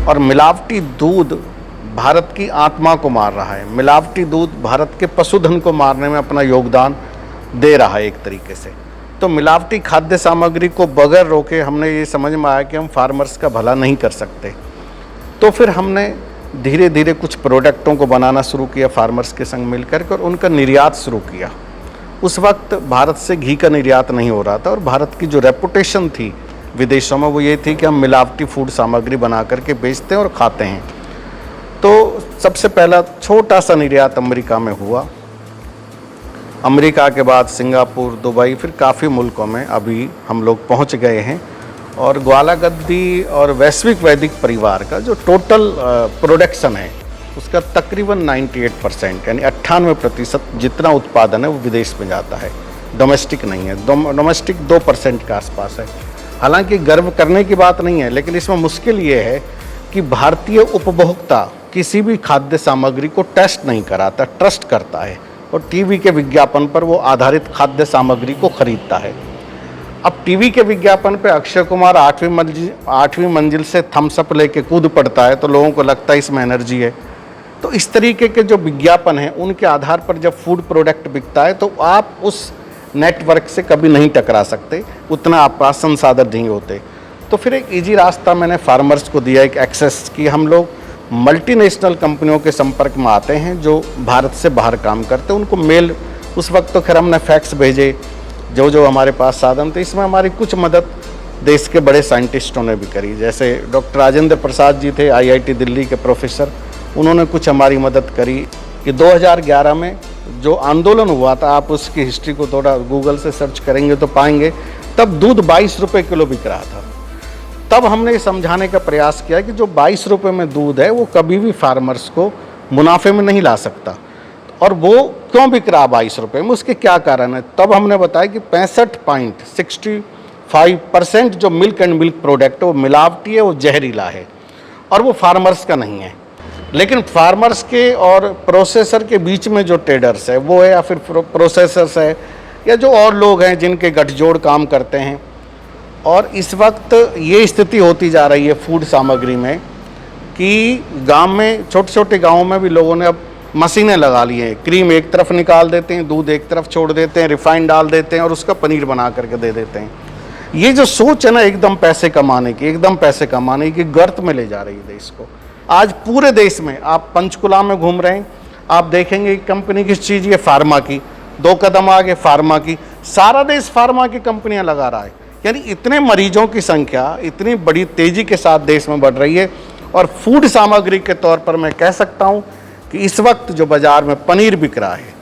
और मिलावटी दूध भारत की आत्मा को मार रहा है। मिलावटी दूध भारत के पशुधन को मारने में अपना योगदान दे रहा है एक तरीके से। तो मिलावटी खाद्य सामग्री को बगैर रोके हमने ये समझ में आया कि हम फार्मर्स का भला नहीं कर सकते। तो फिर हमने धीरे धीरे कुछ प्रोडक्टों को बनाना शुरू किया फार्मर्स के संग मिलकर के, और उनका निर्यात शुरू किया। उस वक्त भारत से घी का निर्यात नहीं हो रहा था, और भारत की जो रेपुटेशन थी विदेशों में वो ये थी कि हम मिलावटी फूड सामग्री बना करके बेचते हैं और खाते हैं। तो सबसे पहला छोटा सा निर्यात अमेरिका में हुआ। अमेरिका के बाद सिंगापुर, दुबई, फिर काफ़ी मुल्कों में अभी हम लोग पहुंच गए हैं। और ग्वाला गद्दी और वैश्विक वैदिक परिवार का जो टोटल प्रोडक्शन है उसका तकरीबन 98% यानी 98% जितना उत्पादन है वो विदेश में जाता है, डोमेस्टिक नहीं है। डोमेस्टिक 2% के आसपास है। हालांकि गर्व करने की बात नहीं है, लेकिन इसमें मुश्किल ये है कि भारतीय उपभोक्ता किसी भी खाद्य सामग्री को टेस्ट नहीं कराता, ट्रस्ट करता है, और टीवी के विज्ञापन पर वो आधारित खाद्य सामग्री को खरीदता है। अब टीवी के विज्ञापन पे अक्षय कुमार 8वीं मंजिल से थम्स अप लेके कूद पड़ता है तो लोगों को लगता है इसमें एनर्जी है। तो इस तरीके के जो विज्ञापन हैं उनके आधार पर जब फूड प्रोडक्ट बिकता है तो आप उस नेटवर्क से कभी नहीं टकरा सकते, उतना आपके पास संसाधन नहीं होते। तो फिर एक इजी रास्ता मैंने फार्मर्स को दिया, एक एक्सेस की। हम लोग मल्टीनेशनल कंपनियों के संपर्क में आते हैं जो भारत से बाहर काम करते हैं, उनको मेल, उस वक्त तो खैर हमने फैक्स भेजे, जो हमारे पास साधन थे। इसमें हमारी कुछ मदद देश के बड़े साइंटिस्टों ने भी करी। जैसे डॉक्टर राजेंद्र प्रसाद जी थे IIT दिल्ली के प्रोफेसर, उन्होंने कुछ हमारी मदद करी कि 2011 में जो आंदोलन हुआ था, आप उसकी हिस्ट्री को थोड़ा गूगल से सर्च करेंगे तो पाएंगे, तब दूध 22 रुपये किलो बिक रहा था। तब हमने ये समझाने का प्रयास किया कि जो 22 रुपये में दूध है वो कभी भी फार्मर्स को मुनाफे में नहीं ला सकता, और वो क्यों बिक रहा 22 रुपये में, उसके क्या कारण है। तब हमने बताया कि 65.65% जो मिल्क एंड मिल्क प्रोडक्ट है वो मिलावटी है, वो जहरीला है, और वो फार्मर्स का नहीं है। लेकिन फार्मर्स के और प्रोसेसर के बीच में जो ट्रेडर्स है वो है, या फिर प्रोसेसर्स है, या जो और लोग हैं जिनके गठजोड़ काम करते हैं। और इस वक्त ये स्थिति होती जा रही है फूड सामग्री में कि गांव में, छोटे छोटे गांवों में भी लोगों ने अब मशीनें लगा ली हैं। क्रीम एक तरफ निकाल देते हैं, दूध एक तरफ छोड़ देते हैं, रिफाइंड डाल देते हैं और उसका पनीर बना करके दे देते हैं। ये जो सोच है ना एकदम पैसे कमाने की, एकदम पैसे कमाने की गर्त में ले जा रही है देश को। आज पूरे देश में आप पंचकुला में घूम रहे हैं, आप देखेंगे कंपनी किस चीज़, ये फार्मा की, 2 कदम आगे फार्मा की, सारा देश फार्मा की कंपनियां लगा रहा है। यानी इतने मरीजों की संख्या इतनी बड़ी तेजी के साथ देश में बढ़ रही है। और फूड सामग्री के तौर पर मैं कह सकता हूँ कि इस वक्त जो बाज़ार में पनीर बिक रहा है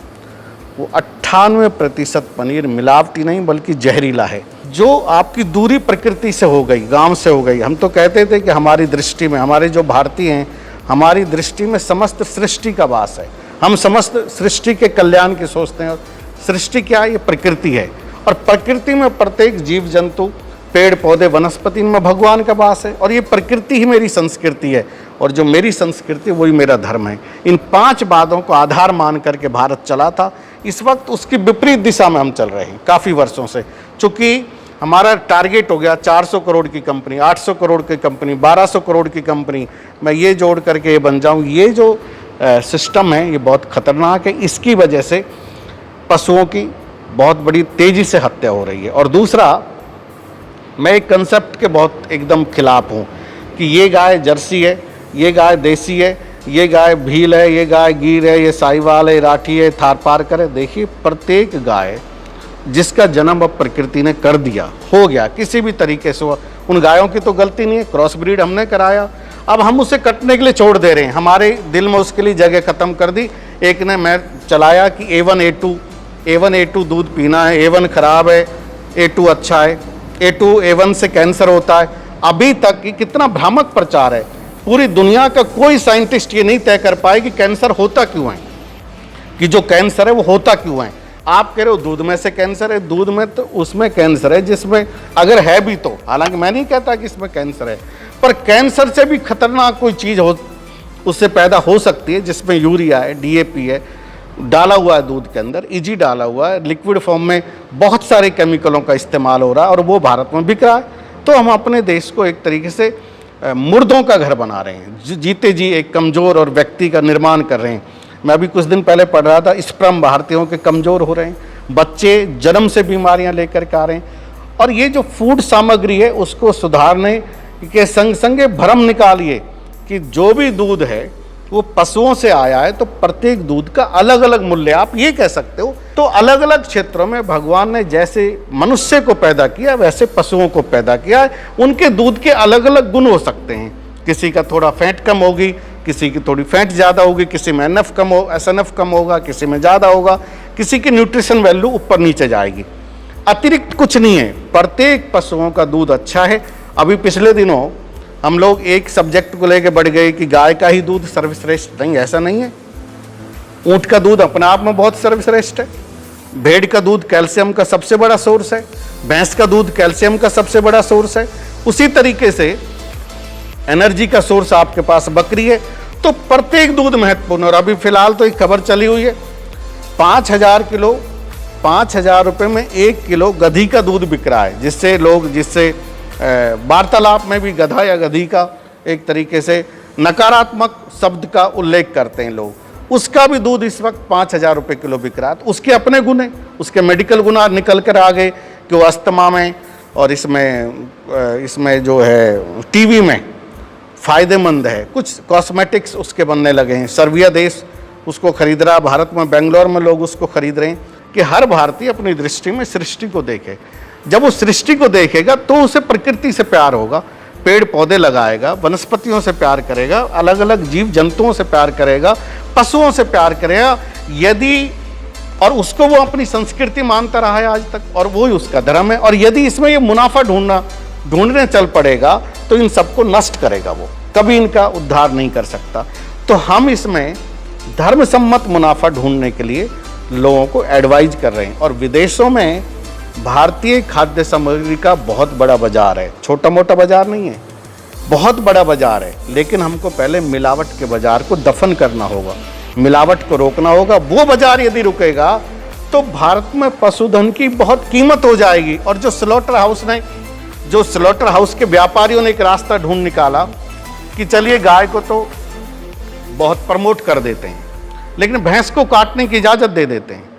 वो 98% पनीर मिलावटी नहीं बल्कि जहरीला है, जो आपकी दूरी प्रकृति से हो गई, गांव से हो गई। हम तो कहते थे कि हमारी दृष्टि में, हमारे जो भारतीय हैं, हमारी दृष्टि में समस्त सृष्टि का वास है, हम समस्त सृष्टि के कल्याण की सोचते हैं। और सृष्टि क्या है? ये प्रकृति है, और प्रकृति में प्रत्येक जीव जंतु, पेड़ पौधे, वनस्पति में भगवान का वास है, और ये प्रकृति ही मेरी संस्कृति है, और जो मेरी संस्कृति वही मेरा धर्म है। इन 5 बातों को आधार मान करके भारत चला था। इस वक्त उसकी विपरीत दिशा में हम चल रहे हैं काफ़ी वर्षों से। चूँकि हमारा टारगेट हो गया 400 करोड़ की कंपनी, 800 करोड़ की कंपनी, 1200 करोड़ की कंपनी, मैं ये जोड़ करके ये बन जाऊँ। ये जो सिस्टम है ये बहुत ख़तरनाक है। इसकी वजह से पशुओं की बहुत बड़ी तेज़ी से हत्या हो रही है। और दूसरा, मैं एक कंसेप्ट के बहुत एकदम खिलाफ हूँ कि ये गाय जर्सी है, ये गाय देसी है, ये गाय भील है, ये गाय गीर है, ये साहिवाल है, राठी है, थारपारकर है। देखिए, प्रत्येक गाय जिसका जन्म अब प्रकृति ने कर दिया, हो गया किसी भी तरीके से, उन गायों की तो गलती नहीं है, क्रॉस ब्रीड हमने कराया, अब हम उसे कटने के लिए छोड़ दे रहे हैं। हमारे दिल में उसके लिए जगह ख़त्म कर दी। एक ने मैं चलाया कि A1 A2 दूध पीना है, A1 ख़राब है, A2 अच्छा है, A2 A1 से कैंसर होता है। अभी तक कि कितना भ्रामक प्रचार है, पूरी दुनिया का कोई साइंटिस्ट ये नहीं तय कर पाए कि कैंसर होता क्यों है, कि जो कैंसर है वो होता क्यों है। आप कह रहे हो दूध में से कैंसर है, दूध में तो उसमें कैंसर है जिसमें अगर है भी तो, हालांकि मैं नहीं कहता कि इसमें कैंसर है, पर कैंसर से भी खतरनाक कोई चीज़ हो उससे पैदा हो सकती है, जिसमें यूरिया है, DAP है, डाला हुआ है दूध के अंदर, EG डाला हुआ है, लिक्विड फॉर्म में बहुत सारे केमिकलों का इस्तेमाल हो रहा है, और वो भारत में बिक रहा है। तो हम अपने देश को एक तरीके से मुर्दों का घर बना रहे हैं, जीते जी एक कमज़ोर और व्यक्ति का निर्माण कर रहे हैं। मैं अभी कुछ दिन पहले पढ़ रहा था, स्पर्म भारतीयों के कमज़ोर हो रहे हैं, बच्चे जन्म से बीमारियां लेकर के आ रहे हैं। और ये जो फूड सामग्री है उसको सुधारने के संग संगे भ्रम निकालिए कि जो भी दूध है वो पशुओं से आया है, तो प्रत्येक दूध का अलग अलग मूल्य, आप ये कह सकते हो। तो अलग अलग क्षेत्रों में भगवान ने जैसे मनुष्य को पैदा किया वैसे पशुओं को पैदा किया है। उनके दूध के अलग अलग गुण हो सकते हैं, किसी का थोड़ा फैट कम होगी, किसी की थोड़ी फैट ज़्यादा होगी, किसी में SNF कम होगा, किसी में ज़्यादा होगा, किसी की न्यूट्रिशन वैल्यू ऊपर नीचे जाएगी। अतिरिक्त कुछ नहीं है, प्रत्येक पशुओं का दूध अच्छा है। अभी पिछले दिनों हम लोग एक सब्जेक्ट को लेकर बढ़ गए कि गाय का ही दूध सर्वश्रेष्ठ, नहीं, ऐसा नहीं है। ऊंट का दूध अपने आप में बहुत सर्वश्रेष्ठ है, भेड़ का दूध कैल्शियम का सबसे बड़ा सोर्स है, भैंस का दूध कैल्शियम का सबसे बड़ा सोर्स है। उसी तरीके से एनर्जी का सोर्स आपके पास बकरी है। तो प्रत्येक दूध महत्वपूर्ण। और अभी फिलहाल तो एक खबर चली हुई है, 5,000 रुपये में 1 किलो गधी का दूध बिक रहा है, जिससे वार्तालाप में भी गधा या गधी का एक तरीके से नकारात्मक शब्द का उल्लेख करते हैं लोग। उसका भी दूध इस वक्त 5,000 रुपये किलो बिक रहा है। तो उसके अपने गुण हैं, उसके मेडिकल गुण निकल कर आ गए कि वो अस्थमा में और इसमें जो है टीबी में फ़ायदेमंद है। कुछ कॉस्मेटिक्स उसके बनने लगे हैं, सर्बिया देश उसको खरीद रहा है, भारत में बेंगलोर में लोग उसको खरीद रहे हैं। कि हर भारतीय अपनी दृष्टि में सृष्टि को देखे। जब वो सृष्टि को देखेगा तो उसे प्रकृति से प्यार होगा, पेड़ पौधे लगाएगा, वनस्पतियों से प्यार करेगा, अलग अलग जीव जंतुओं से प्यार करेगा, पशुओं से प्यार करेगा। यदि और उसको वो अपनी संस्कृति मानता रहा है आज तक, और वो ही उसका धर्म है। और यदि इसमें ये मुनाफा ढूंढने चल पड़ेगा तो इन सबको नष्ट करेगा, वो कभी इनका उद्धार नहीं कर सकता। तो हम इसमें धर्म सम्मत मुनाफा ढूंढने के लिए लोगों को एडवाइज कर रहे हैं। और विदेशों में भारतीय खाद्य सामग्री का बहुत बड़ा बाजार है, छोटा मोटा बाजार नहीं है, बहुत बड़ा बाजार है। लेकिन हमको पहले मिलावट के बाजार को दफन करना होगा, मिलावट को रोकना होगा। वो बाजार यदि रुकेगा तो भारत में पशुधन की बहुत कीमत हो जाएगी। और जो स्लॉटर हाउस के व्यापारियों ने एक रास्ता ढूंढ निकाला कि चलिए गाय को तो बहुत प्रमोट कर देते हैं, लेकिन भैंस को काटने की इजाज़त दे देते हैं।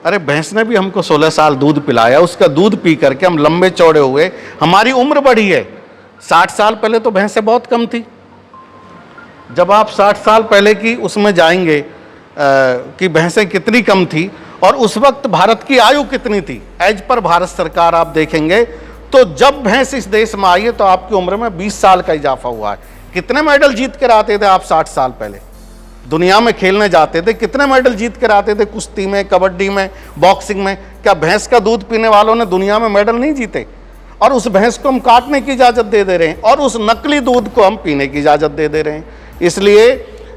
अरे भैंस ने भी हमको 16 साल दूध पिलाया, उसका दूध पी करके हम लंबे चौड़े हुए, हमारी उम्र बढ़ी है। 60 साल पहले तो भैंसें बहुत कम थी। जब आप 60 साल पहले की उसमें जाएंगे कि भैंसें कितनी कम थी और उस वक्त भारत की आयु कितनी थी, एज पर भारत सरकार आप देखेंगे तो जब भैंस इस देश में आई है तो आपकी उम्र में 20 साल का इजाफा हुआ है। कितने मेडल जीत कर आते थे आप 60 साल पहले? दुनिया में खेलने जाते थे, कितने मेडल जीत कर आते थे? कुश्ती में, कबड्डी में, बॉक्सिंग में। क्या भैंस का दूध पीने वालों ने दुनिया में मेडल नहीं जीते? और उस भैंस को हम काटने की इजाज़त दे रहे हैं और उस नकली दूध को हम पीने की इजाज़त दे रहे हैं। इसलिए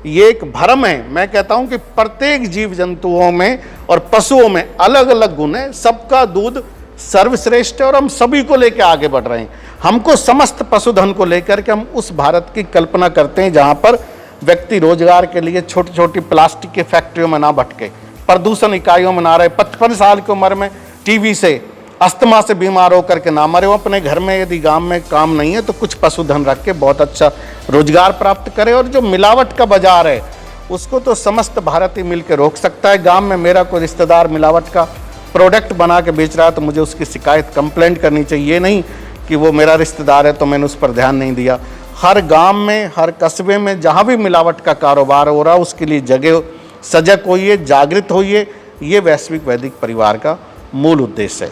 ये एक भ्रम है। मैं कहता हूं कि प्रत्येक जीव जंतुओं में और पशुओं में अलग अलग गुण है, सबका दूध सर्वश्रेष्ठ है और हम सभी को लेकर आगे बढ़ रहे हैं। हमको समस्त पशुधन को लेकर के हम उस भारत की कल्पना करते हैं जहां पर व्यक्ति रोजगार के लिए छोटी छोटी प्लास्टिक की फैक्ट्रियों में ना भटके, प्रदूषण इकाइयों में ना रहे, 55 साल की उम्र में टीबी से, अस्थमा से बीमार होकर के ना मरे। वो अपने घर में यदि गांव में काम नहीं है तो कुछ पशुधन रख के बहुत अच्छा रोजगार प्राप्त करे। और जो मिलावट का बाजार है उसको तो समस्त भारत ही मिलकर रोक सकता है। गांव में मेरा कोई रिश्तेदार मिलावट का प्रोडक्ट बना के बेच रहा है तो मुझे उसकी शिकायत कंप्लेंट करनी चाहिए। ये नहीं कि वो मेरा रिश्तेदार है तो मैंने उस पर ध्यान नहीं दिया। हर गांव में, हर कस्बे में जहाँ भी मिलावट का कारोबार हो रहा है उसके लिए जगह सजग होइए, जागृत होइए। ये वैश्विक वैदिक परिवार का मूल उद्देश्य है।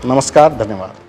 नमस्कार, धन्यवाद।